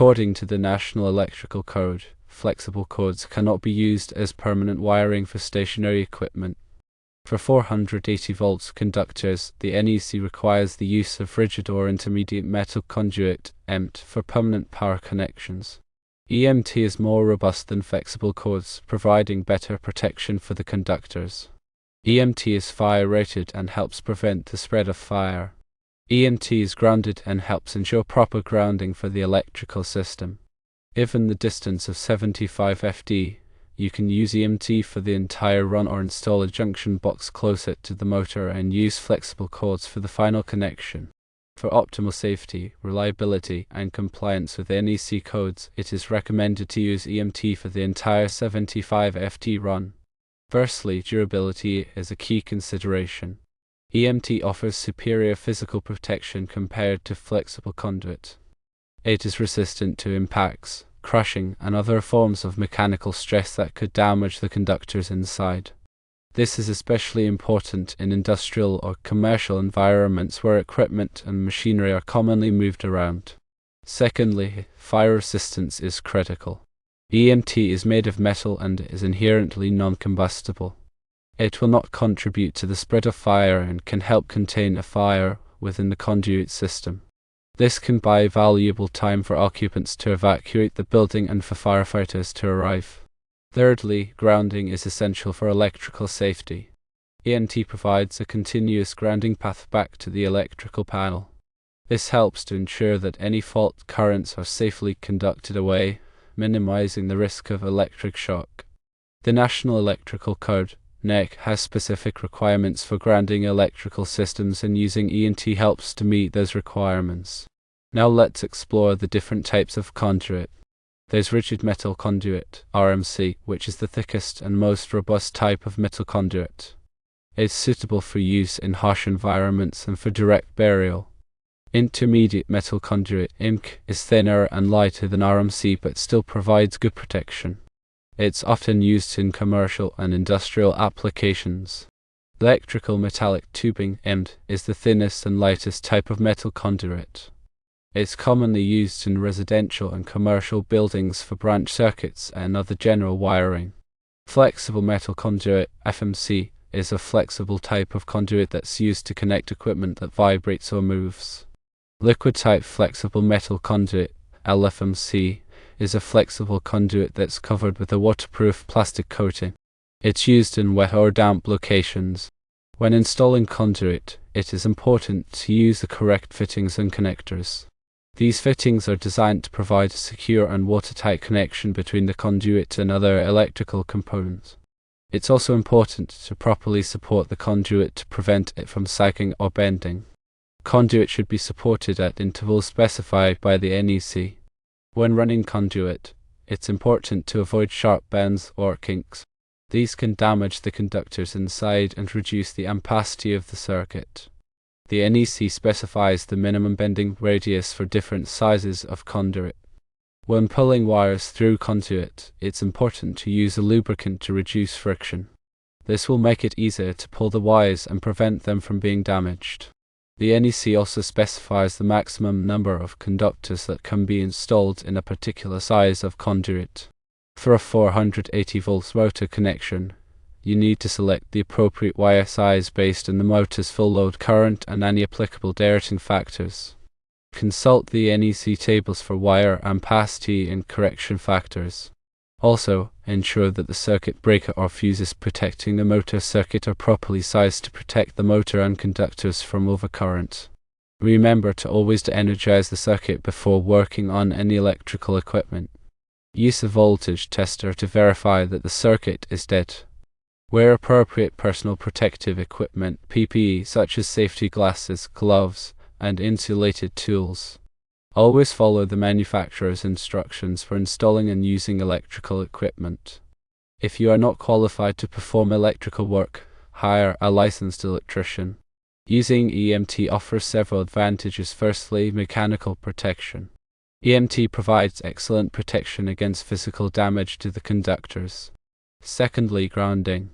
According to the National Electrical Code, flexible cords cannot be used as permanent wiring for stationary equipment. For 480 volts conductors, the NEC requires the use of rigid or intermediate metal conduit (EMT) for permanent power connections. EMT is more robust than flexible cords, providing better protection for the conductors. EMT is fire rated and helps prevent the spread of fire. EMT is grounded and helps ensure proper grounding for the electrical system. Given the distance of 75 FD, you can use EMT for the entire run or install a junction box closer to the motor and use flexible cords for the final connection. For optimal safety, reliability, and compliance with NEC codes, it is recommended to use EMT for the entire 75 FD run. Firstly, durability is a key consideration. EMT offers superior physical protection compared to flexible conduit. It is resistant to impacts, crushing, and other forms of mechanical stress that could damage the conductors inside. This is especially important in industrial or commercial environments where equipment and machinery are commonly moved around. Secondly, fire resistance is critical. EMT is made of metal and is inherently non-combustible. It will not contribute to the spread of fire and can help contain a fire within the conduit system. This can buy valuable time for occupants to evacuate the building and for firefighters to arrive. Thirdly, grounding is essential for electrical safety. EMT provides a continuous grounding path back to the electrical panel. This helps to ensure that any fault currents are safely conducted away, minimizing the risk of electric shock. The National Electrical Code (NEC) has specific requirements for grounding electrical systems, and using EMT helps to meet those requirements. Now let's explore the different types of conduit. There's rigid metal conduit, RMC, which is the thickest and most robust type of metal conduit. It's suitable for use in harsh environments and for direct burial. Intermediate metal conduit, IMC, is thinner and lighter than RMC but still provides good protection. It's often used in commercial and industrial applications. Electrical metallic tubing, EMT, is the thinnest and lightest type of metal conduit. It's commonly used in residential and commercial buildings for branch circuits and other general wiring. Flexible metal conduit, FMC, is a flexible type of conduit that's used to connect equipment that vibrates or moves. Liquid-type flexible metal conduit, LFMC, is a flexible conduit that's covered with a waterproof plastic coating. It's used in wet or damp locations. When installing conduit, it is important to use the correct fittings and connectors. These fittings are designed to provide a secure and watertight connection between the conduit and other electrical components. It's also important to properly support the conduit to prevent it from sagging or bending. Conduit should be supported at intervals specified by the NEC. When running conduit, it's important to avoid sharp bends or kinks. These can damage the conductors inside and reduce the ampacity of the circuit. The NEC specifies the minimum bending radius for different sizes of conduit. When pulling wires through conduit, it's important to use a lubricant to reduce friction. This will make it easier to pull the wires and prevent them from being damaged. The NEC also specifies the maximum number of conductors that can be installed in a particular size of conduit. For a 480 volts motor connection, you need to select the appropriate wire size based on the motor's full load current and any applicable directing factors. Consult the NEC tables for wire ampacity and correction factors. Also, ensure that the circuit breaker or fuses protecting the motor circuit are properly sized to protect the motor and conductors from overcurrent. Remember to always energize the circuit before working on any electrical equipment. Use a voltage tester to verify that the circuit is dead. Wear appropriate personal protective equipment, PPE, such as safety glasses, gloves, and insulated tools. Always follow the manufacturer's instructions for installing and using electrical equipment. If you are not qualified to perform electrical work, hire a licensed electrician. Using EMT offers several advantages. Firstly, mechanical protection. EMT provides excellent protection against physical damage to the conductors. Secondly, grounding.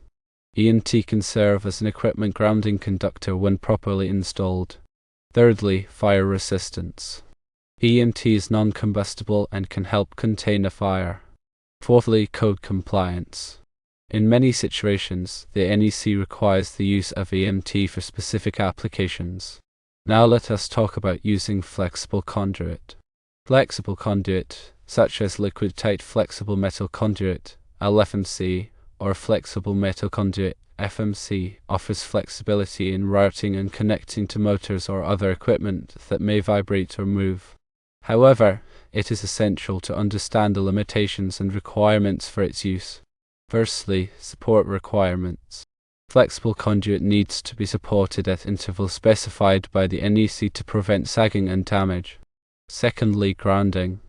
EMT can serve as an equipment grounding conductor when properly installed. Thirdly, fire resistance. EMT is non-combustible and can help contain a fire. Fourthly, code compliance. In many situations, the NEC requires the use of EMT for specific applications. Now let us talk about using flexible conduit. Flexible conduit, such as liquid-tight flexible metal conduit, LFMC, or flexible metal conduit, FMC, offers flexibility in routing and connecting to motors or other equipment that may vibrate or move. However, it is essential to understand the limitations and requirements for its use. Firstly, support requirements. Flexible conduit needs to be supported at intervals specified by the NEC to prevent sagging and damage. Secondly, grounding.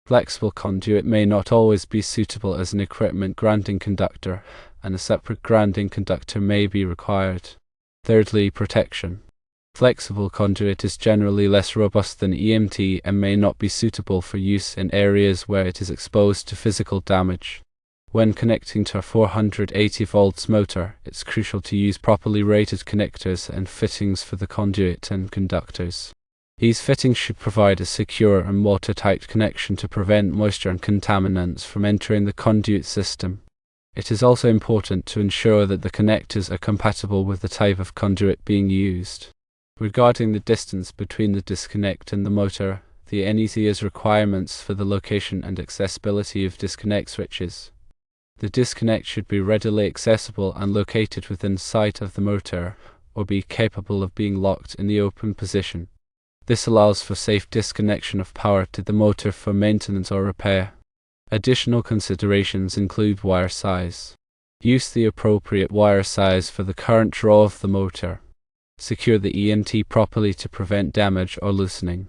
Flexible conduit may not always be suitable as an equipment grounding conductor, and a separate grounding conductor may be required. Thirdly, protection. Flexible conduit is generally less robust than EMT and may not be suitable for use in areas where it is exposed to physical damage. When connecting to a 480 volts motor, it's crucial to use properly rated connectors and fittings for the conduit and conductors. These fittings should provide a secure and watertight connection to prevent moisture and contaminants from entering the conduit system. It is also important to ensure that the connectors are compatible with the type of conduit being used. Regarding the distance between the disconnect and the motor, the NEC has requirements for the location and accessibility of disconnect switches. The disconnect should be readily accessible and located within sight of the motor, or be capable of being locked in the open position. This allows for safe disconnection of power to the motor for maintenance or repair. Additional considerations include wire size. Use the appropriate wire size for the current draw of the motor. Secure the EMT properly to prevent damage or loosening.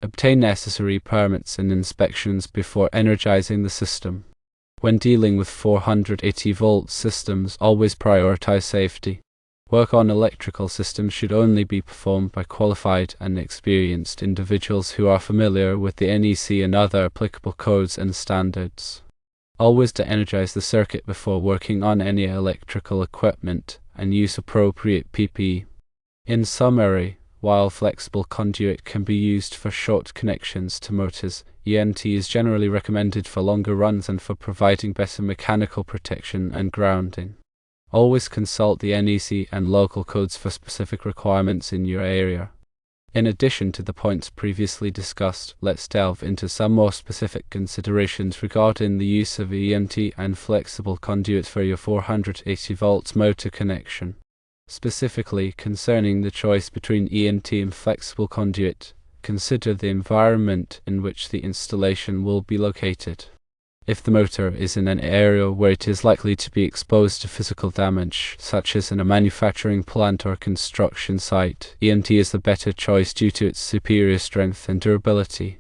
Obtain necessary permits and inspections before energizing the system. When dealing with 480 volt systems, always prioritize safety. Work on electrical systems should only be performed by qualified and experienced individuals who are familiar with the NEC and other applicable codes and standards. Always de-energize the circuit before working on any electrical equipment and use appropriate PPE. In summary, while flexible conduit can be used for short connections to motors, EMT is generally recommended for longer runs and for providing better mechanical protection and grounding. Always consult the NEC and local codes for specific requirements in your area. In addition to the points previously discussed, let's delve into some more specific considerations regarding the use of EMT and flexible conduit for your 480 volts motor connection. Specifically, concerning the choice between EMT and flexible conduit, consider the environment in which the installation will be located. If the motor is in an area where it is likely to be exposed to physical damage, such as in a manufacturing plant or construction site, EMT is the better choice due to its superior strength and durability.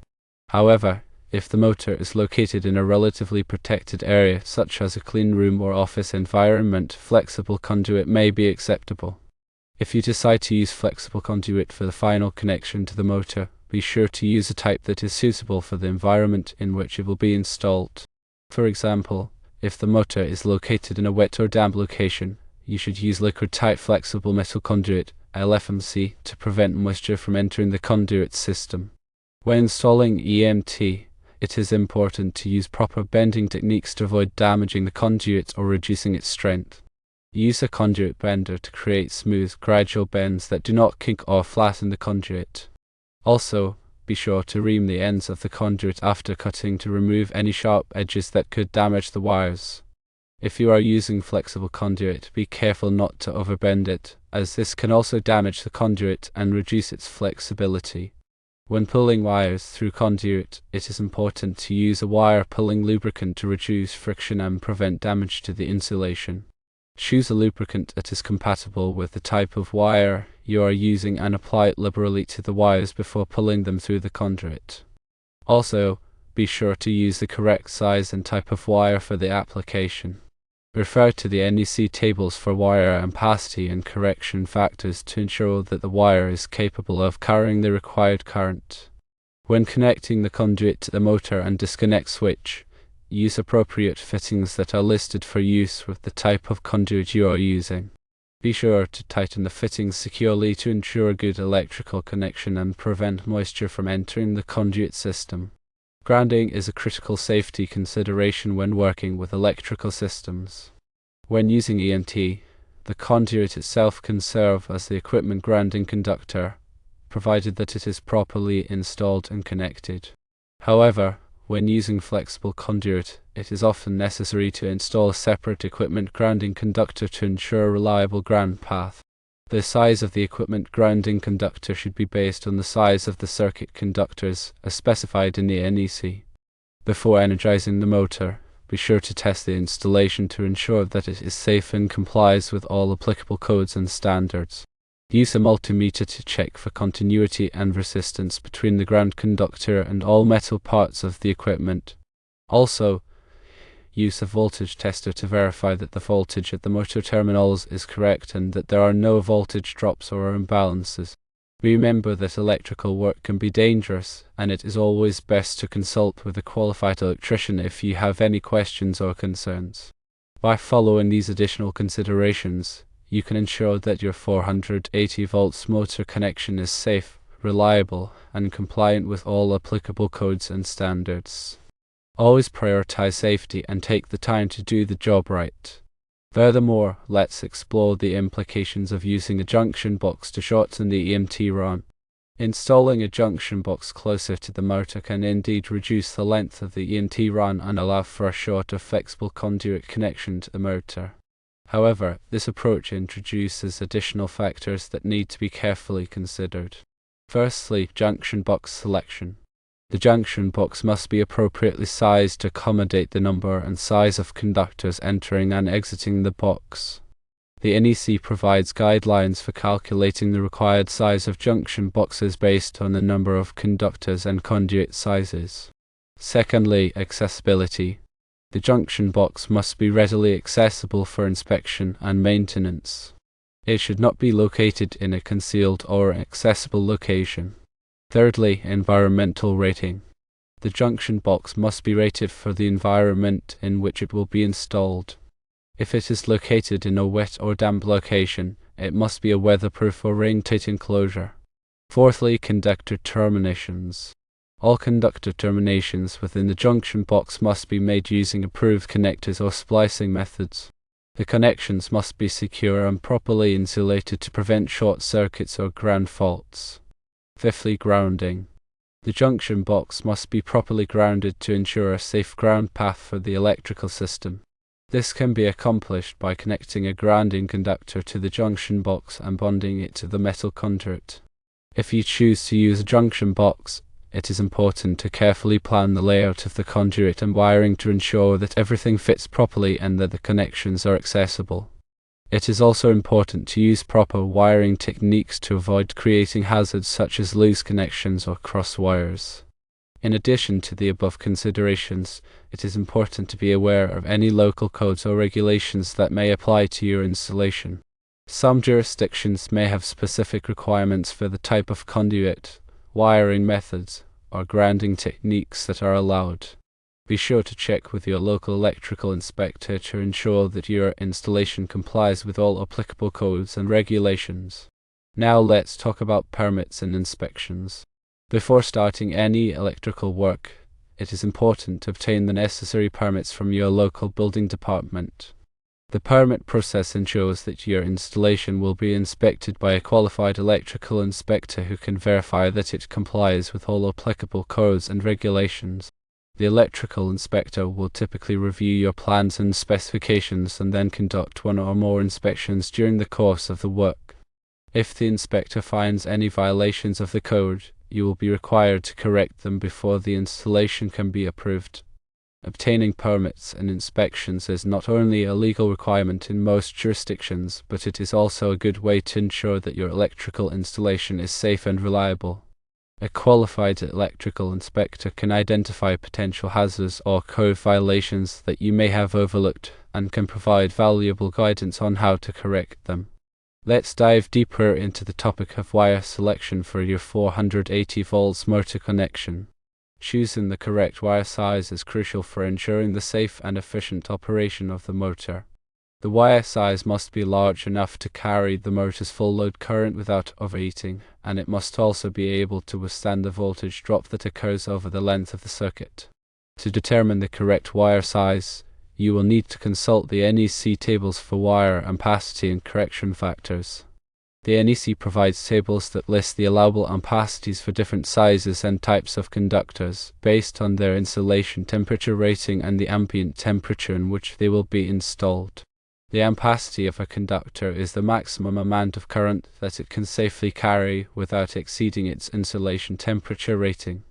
However, if the motor is located in a relatively protected area, such as a clean room or office environment, flexible conduit may be acceptable. If you decide to use flexible conduit for the final connection to the motor, be sure to use a type that is suitable for the environment in which it will be installed. For example, if the motor is located in a wet or damp location, you should use liquid-tight flexible metal conduit, LFMC, to prevent moisture from entering the conduit system. When installing EMT, it is important to use proper bending techniques to avoid damaging the conduit or reducing its strength. Use a conduit bender to create smooth, gradual bends that do not kink or flatten the conduit. Also, be sure to ream the ends of the conduit after cutting to remove any sharp edges that could damage the wires. If you are using flexible conduit, be careful not to overbend it, as this can also damage the conduit and reduce its flexibility. When pulling wires through conduit, it is important to use a wire pulling lubricant to reduce friction and prevent damage to the insulation. Choose a lubricant that is compatible with the type of wire you are using and apply it liberally to the wires before pulling them through the conduit. Also, be sure to use the correct size and type of wire for the application. Refer to the NEC tables for wire ampacity and correction factors to ensure that the wire is capable of carrying the required current. When connecting the conduit to the motor and disconnect switch, use appropriate fittings that are listed for use with the type of conduit you are using. Be sure to tighten the fittings securely to ensure a good electrical connection and prevent moisture from entering the conduit system. Grounding is a critical safety consideration when working with electrical systems. When using EMT, the conduit itself can serve as the equipment grounding conductor, provided that it is properly installed and connected. However, when using flexible conduit, it is often necessary to install a separate equipment grounding conductor to ensure a reliable ground path. The size of the equipment grounding conductor should be based on the size of the circuit conductors as specified in the NEC. Before energizing the motor, be sure to test the installation to ensure that it is safe and complies with all applicable codes and standards. Use a multimeter to check for continuity and resistance between the ground conductor and all metal parts of the equipment. Also, use a voltage tester to verify that the voltage at the motor terminals is correct and that there are no voltage drops or imbalances. Remember that electrical work can be dangerous, and it is always best to consult with a qualified electrician if you have any questions or concerns. By following these additional considerations, you can ensure that your 480 volts motor connection is safe, reliable, and compliant with all applicable codes and standards. Always prioritize safety and take the time to do the job right. Furthermore, let's explore the implications of using a junction box to shorten the EMT run. Installing a junction box closer to the motor can indeed reduce the length of the EMT run and allow for a shorter flexible conduit connection to the motor. However, this approach introduces additional factors that need to be carefully considered. Firstly, junction box selection. The junction box must be appropriately sized to accommodate the number and size of conductors entering and exiting the box. The NEC provides guidelines for calculating the required size of junction boxes based on the number of conductors and conduit sizes. Secondly, accessibility. The junction box must be readily accessible for inspection and maintenance. It should not be located in a concealed or accessible location. Thirdly, environmental rating. The junction box must be rated for the environment in which it will be installed. If it is located in a wet or damp location, it must be a weatherproof or rain-tight enclosure. Fourthly, conductor terminations. All conductor terminations within the junction box must be made using approved connectors or splicing methods. The connections must be secure and properly insulated to prevent short circuits or ground faults. Fifthly, grounding. The junction box must be properly grounded to ensure a safe ground path for the electrical system. This can be accomplished by connecting a grounding conductor to the junction box and bonding it to the metal conduit. If you choose to use a junction box, it is important to carefully plan the layout of the conduit and wiring to ensure that everything fits properly and that the connections are accessible. It is also important to use proper wiring techniques to avoid creating hazards such as loose connections or cross wires. In addition to the above considerations, it is important to be aware of any local codes or regulations that may apply to your installation. Some jurisdictions may have specific requirements for the type of conduit, wiring methods, or grounding techniques that are allowed. Be sure to check with your local electrical inspector to ensure that your installation complies with all applicable codes and regulations. Now let's talk about permits and inspections. Before starting any electrical work, it is important to obtain the necessary permits from your local building department. The permit process ensures that your installation will be inspected by a qualified electrical inspector who can verify that it complies with all applicable codes and regulations. The electrical inspector will typically review your plans and specifications and then conduct one or more inspections during the course of the work. If the inspector finds any violations of the code, you will be required to correct them before the installation can be approved. Obtaining permits and inspections is not only a legal requirement in most jurisdictions, but it is also a good way to ensure that your electrical installation is safe and reliable. A qualified electrical inspector can identify potential hazards or code violations that you may have overlooked and can provide valuable guidance on how to correct them. Let's dive deeper into the topic of wire selection for your 480 volts motor connection. Choosing the correct wire size is crucial for ensuring the safe and efficient operation of the motor. The wire size must be large enough to carry the motor's full load current without overheating, and it must also be able to withstand the voltage drop that occurs over the length of the circuit. To determine the correct wire size, you will need to consult the NEC tables for wire ampacity and correction factors. The NEC provides tables that list the allowable ampacities for different sizes and types of conductors, based on their insulation temperature rating and the ambient temperature in which they will be installed. The ampacity of a conductor is the maximum amount of current that it can safely carry without exceeding its insulation temperature rating.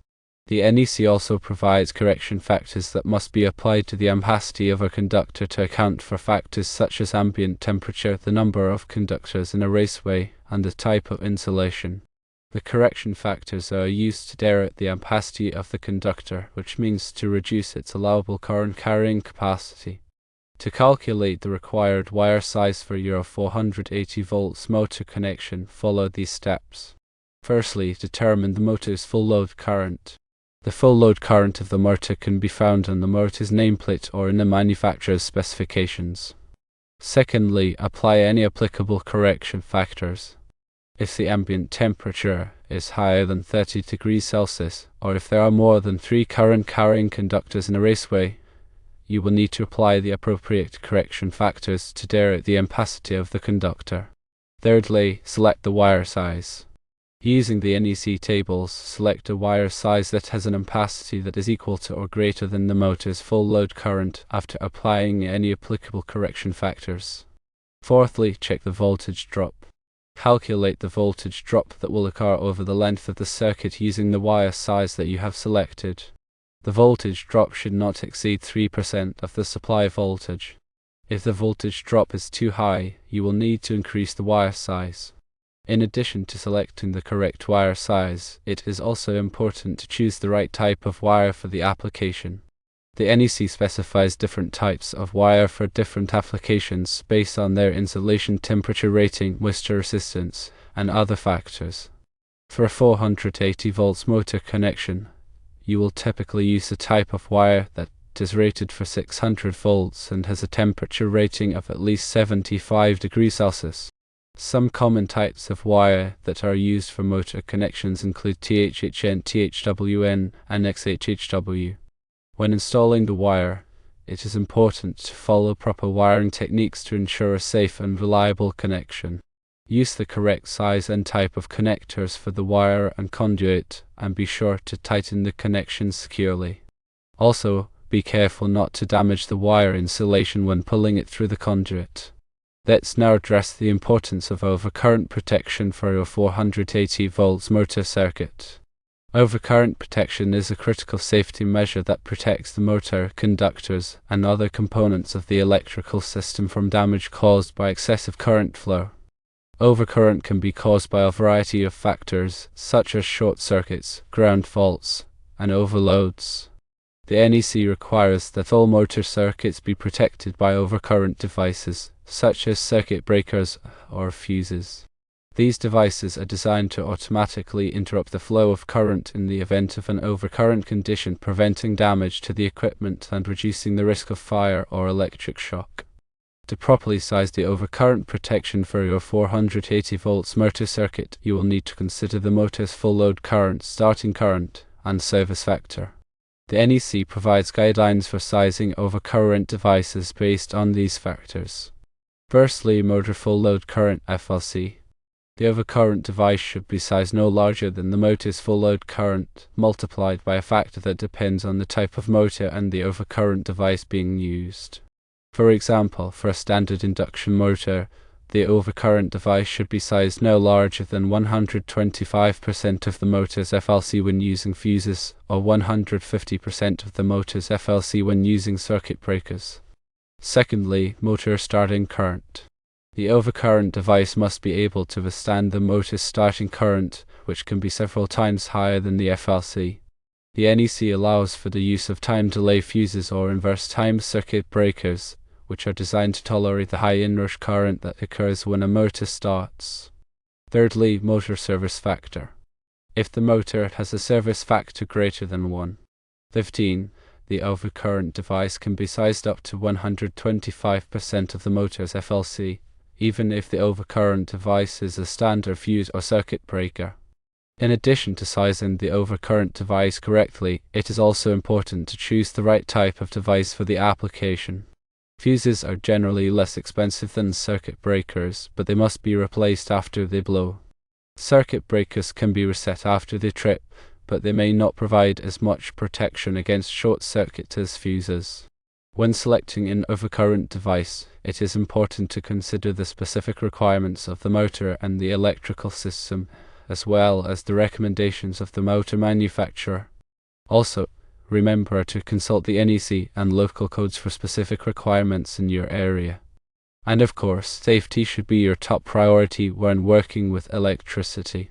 The NEC also provides correction factors that must be applied to the ampacity of a conductor to account for factors such as ambient temperature, the number of conductors in a raceway, and the type of insulation. The correction factors are used to derate the ampacity of the conductor, which means to reduce its allowable current carrying capacity. To calculate the required wire size for your 480 volts motor connection, follow these steps. Firstly, determine the motor's full load current. The full load current of the motor can be found on the motor's nameplate or in the manufacturer's specifications. Secondly, apply any applicable correction factors. If the ambient temperature is higher than 30 degrees Celsius, or if there are more than 3 current-carrying conductors in a raceway, you will need to apply the appropriate correction factors to derate the ampacity of the conductor. Thirdly, select the wire size. Using the NEC tables, select a wire size that has an ampacity that is equal to or greater than the motor's full load current after applying any applicable correction factors. Fourthly, check the voltage drop. Calculate the voltage drop that will occur over the length of the circuit using the wire size that you have selected. The voltage drop should not exceed 3% of the supply voltage. If the voltage drop is too high, you will need to increase the wire size. In addition to selecting the correct wire size, it is also important to choose the right type of wire for the application. The NEC specifies different types of wire for different applications based on their insulation temperature rating, moisture resistance, and other factors. For a 480 volts motor connection, you will typically use a type of wire that is rated for 600 volts and has a temperature rating of at least 75 degrees Celsius. Some common types of wire that are used for motor connections include THHN, THWN, and XHHW. When installing the wire, it is important to follow proper wiring techniques to ensure a safe and reliable connection. Use the correct size and type of connectors for the wire and conduit, and be sure to tighten the connection securely. Also, be careful not to damage the wire insulation when pulling it through the conduit. Let's now address the importance of overcurrent protection for your 480 volts motor circuit. Overcurrent protection is a critical safety measure that protects the motor, conductors, and other components of the electrical system from damage caused by excessive current flow. Overcurrent can be caused by a variety of factors, such as short circuits, ground faults, and overloads. The NEC requires that all motor circuits be protected by overcurrent devices, such as circuit breakers or fuses. These devices are designed to automatically interrupt the flow of current in the event of an overcurrent condition, preventing damage to the equipment and reducing the risk of fire or electric shock. To properly size the overcurrent protection for your 480 volts motor circuit, you will need to consider the motor's full load current, starting current, and service factor. The NEC provides guidelines for sizing overcurrent devices based on these factors. Firstly, motor full load current (FLC). The overcurrent device should be sized no larger than the motor's full load current, multiplied by a factor that depends on the type of motor and the overcurrent device being used. For example, for a standard induction motor, the overcurrent device should be sized no larger than 125% of the motor's FLC when using fuses, or 150% of the motor's FLC when using circuit breakers. Secondly, motor starting current. The overcurrent device must be able to withstand the motor's starting current, which can be several times higher than the FLC. The NEC allows for the use of time delay fuses or inverse time circuit breakers, which are designed to tolerate the high inrush current that occurs when a motor starts. Thirdly, motor service factor. If the motor has a service factor greater than 1.15, the overcurrent device can be sized up to 125% of the motor's FLC, even if the overcurrent device is a standard fuse or circuit breaker. In addition to sizing the overcurrent device correctly, it is also important to choose the right type of device for the application. Fuses are generally less expensive than circuit breakers, but they must be replaced after they blow. Circuit breakers can be reset after they trip, but they may not provide as much protection against short circuit as fuses. When selecting an overcurrent device, it is important to consider the specific requirements of the motor and the electrical system, as well as the recommendations of the motor manufacturer. Also, remember to consult the NEC and local codes for specific requirements in your area. And of course, safety should be your top priority when working with electricity.